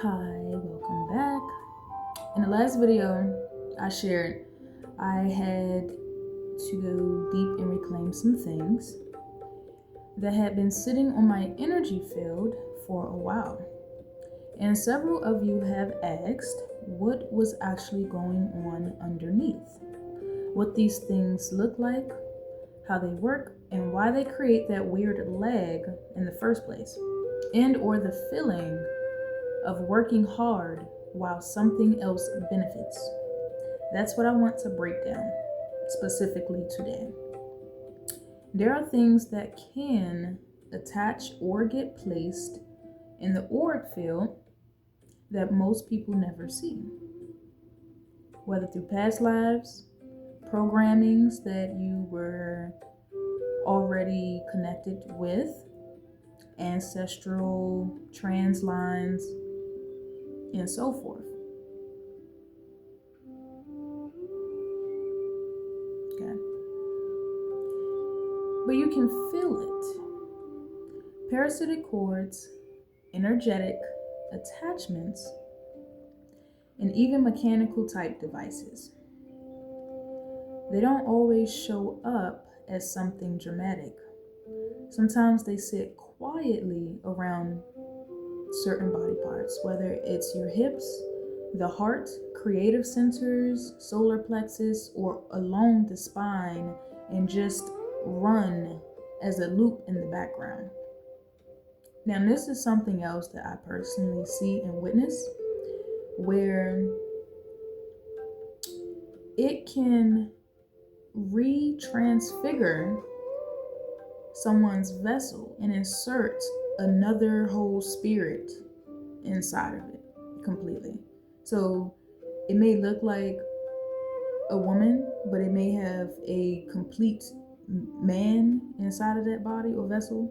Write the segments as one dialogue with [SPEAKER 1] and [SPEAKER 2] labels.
[SPEAKER 1] Hi, welcome back. In the last video I shared, I had to go deep and reclaim some things that had been sitting on my energy field for a while. And several of you have asked what was actually going on underneath, what these things look like, how they work, and why they create that weird lag in the first place, and or the feeling of working hard while something else benefits. That's what I want to break down specifically today. There are things that can attach or get placed in the auric field that most people never see, whether through past lives, programmings that you were already connected with, ancestral trans lines, and so forth. Okay. But you can feel it. Parasitic cords, energetic attachments, and even mechanical type devices. They don't always show up as something dramatic. Sometimes they sit quietly around certain body parts, whether it's your hips, the heart, creative centers, solar plexus, or along the spine, and just run as a loop in the background. Now, this is something else that I personally see and witness, where it can retransfigure someone's vessel and insert another whole spirit inside of it completely. So it may look like a woman, but it may have a complete man inside of that body or vessel.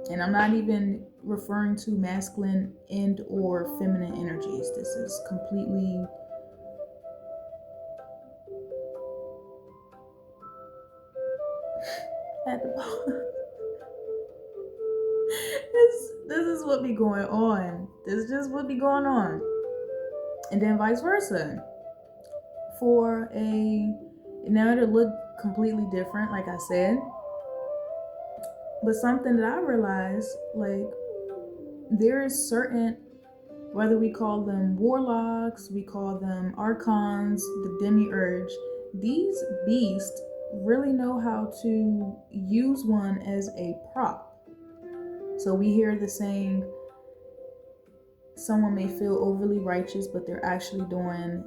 [SPEAKER 1] And I'm not even referring to masculine and or feminine energies. This is completely at the bottom. This is what be going on. This is just what be going on. And then vice versa. Now it'll look completely different, like I said. But something that I realized, like, there is certain, whether we call them warlocks, we call them archons, the demiurge, these beasts really know how to use one as a prop. So we hear the saying, someone may feel overly righteous, but they're actually doing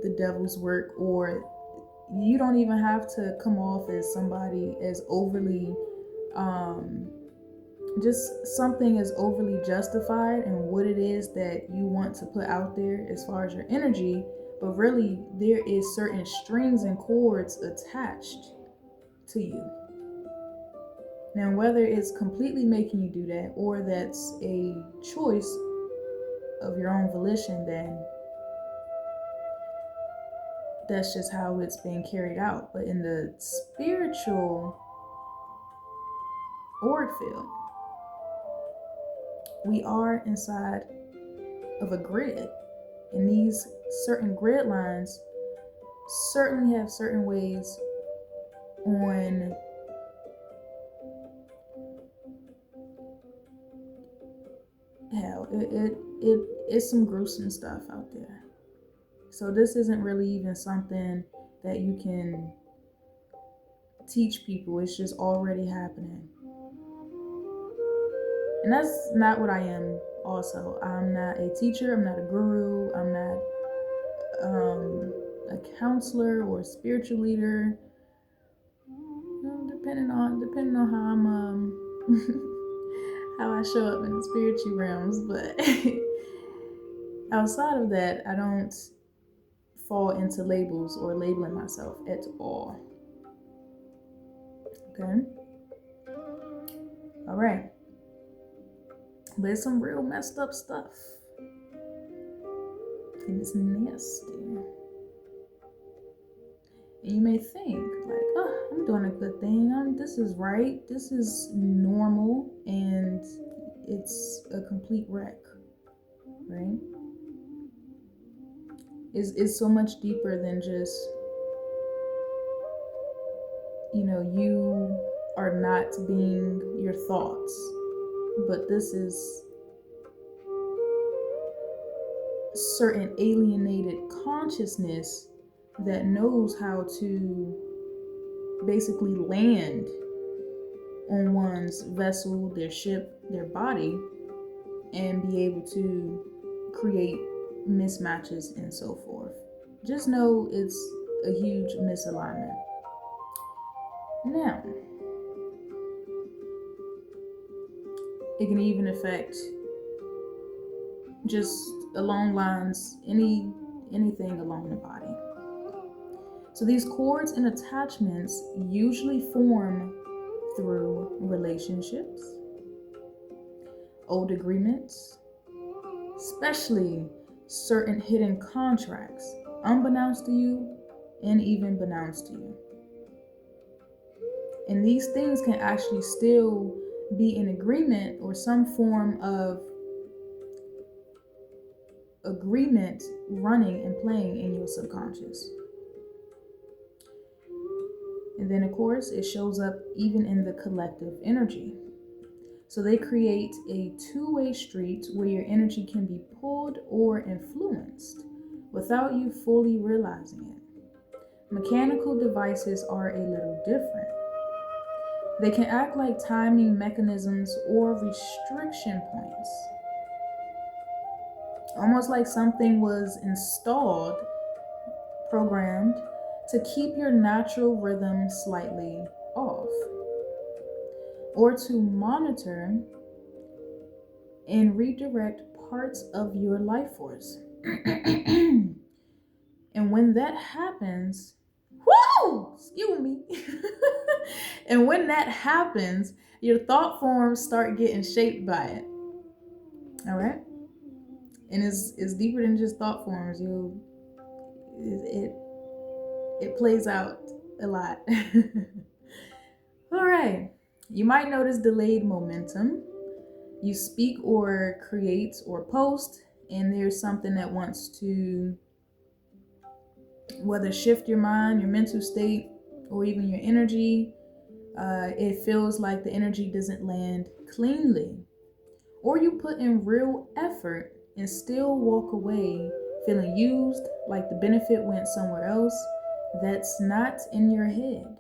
[SPEAKER 1] the devil's work, or you don't even have to come off as somebody as overly just something is overly justified in what it is that you want to put out there as far as your energy, but really there is certain strings and cords attached to you. Now, whether it's completely making you do that or that's a choice of your own volition, then that's just how it's being carried out. But in the spiritual auric field, we are inside of a grid, and these certain grid lines certainly have certain ways on hell. It's some gruesome stuff out there. So this isn't really even something that you can teach people. It's just already happening. And that's not what I am also. I'm not a teacher, I'm not a guru, I'm not a counselor or a spiritual leader. Depending on how I'm how I show up in the spiritual realms, but outside of that, I don't fall into labels or labeling myself at all. Okay? All right. But it's some real messed up stuff. And it's nasty. And you may think, like, oh, I'm doing a good thing. This is right. This is normal. And it's a complete wreck. right? Is so much deeper than just, you are not being your thoughts, but this is certain alienated consciousness that knows how to basically land on one's vessel, their ship, their body, and be able to create mismatches and so forth. Just know it's a huge misalignment. Now, it can even affect just along lines, anything along the body. So these cords and attachments usually form through relationships, old agreements, especially certain hidden contracts, unbeknownst to you and even beknownst to you. And these things can actually still be in agreement or some form of agreement running and playing in your subconscious. And then, of course, it shows up even in the collective energy. So they create a two-way street where your energy can be pulled or influenced without you fully realizing it. Mechanical devices are a little different. They can act like timing mechanisms or restriction points. Almost like something was installed, programmed, to keep your natural rhythm slightly off, or to monitor and redirect parts of your life force. And when that happens, excuse me. And when that happens, your thought forms start getting shaped by it. All right? And it's deeper than just thought forms. It plays out a lot. All right. You might notice delayed momentum. You speak or create or post, and there's something that wants to whether shift your mind, your mental state, or even your energy. It feels like the energy doesn't land cleanly. Or you put in real effort and still walk away feeling used, like the benefit went somewhere else. That's not in your head.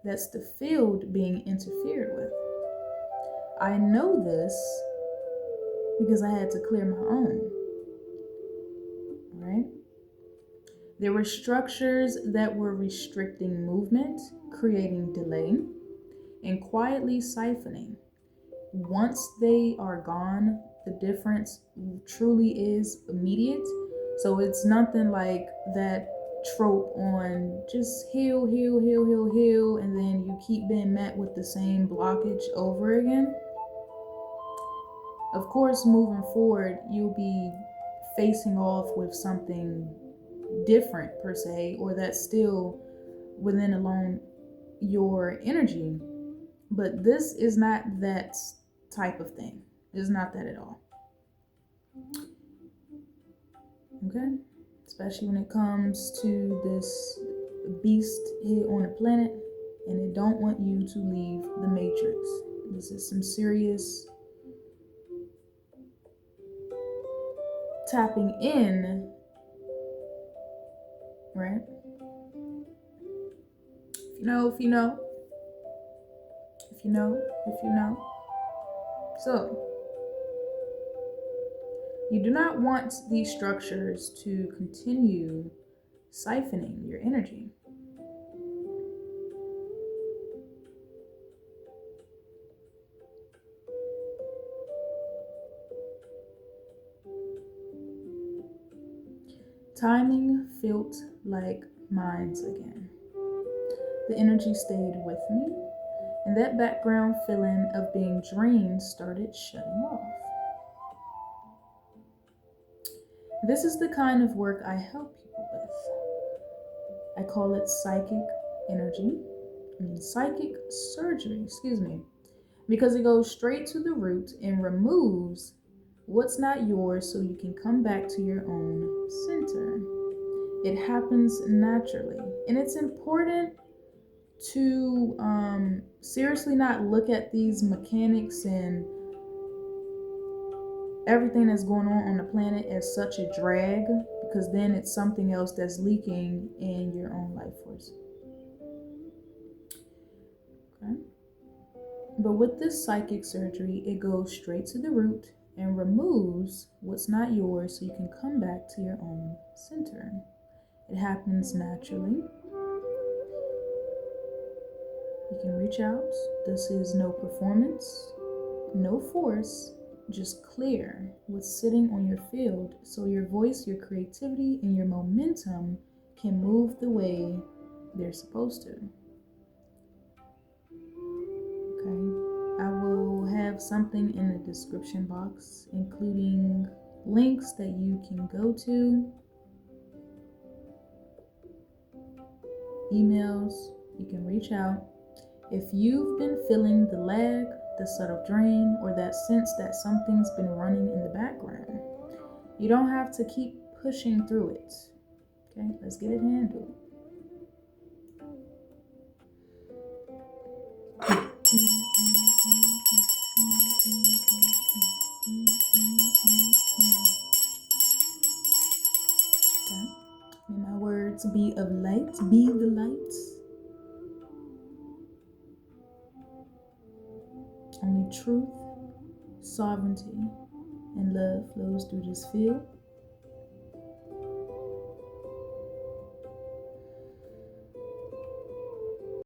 [SPEAKER 1] That's the field being interfered with. I know this because I had to clear my own. Right? There were structures that were restricting movement, creating delay, and quietly siphoning. Once they are gone, the difference truly is immediate. So it's nothing like that trope on just heal, heal, heal, heal, heal, and then you keep being met with the same blockage over again. Of course, moving forward, you'll be facing off with something different per se, or that's still within alone your energy. But this is not that type of thing. It's not that at all. Okay? Especially when it comes to this beast here on the planet, and they don't want you to leave the matrix. This is some serious tapping in, right? If you know, if you know. If you know, if you know. So, you do not want these structures to continue siphoning your energy. Timing felt like mines again. The energy stayed with me, and that background feeling of being drained started shutting off. This is the kind of work I help people with. I call it psychic surgery, because it goes straight to the root and removes what's not yours so you can come back to your own center. It happens naturally. And it's important to seriously not look at these mechanics and everything that's going on the planet as such a drag, because then it's something else that's leaking in your own life force. Okay. But with this psychic surgery, it goes straight to the root and removes what's not yours so you can come back to your own center. It happens naturally. You can reach out. This is no performance, no force, just clear what's sitting on your field so your voice, your creativity, and your momentum can move the way they're supposed to. Okay, I will have something in the description box, including links that you can go to, emails, you can reach out. If you've been feeling the lag, the subtle drain, or that sense that something's been running in the background, you don't have to keep pushing through it. Okay, let's get it handled. Okay. May my words be of light, be the light. Only truth, sovereignty, and love flows through this field.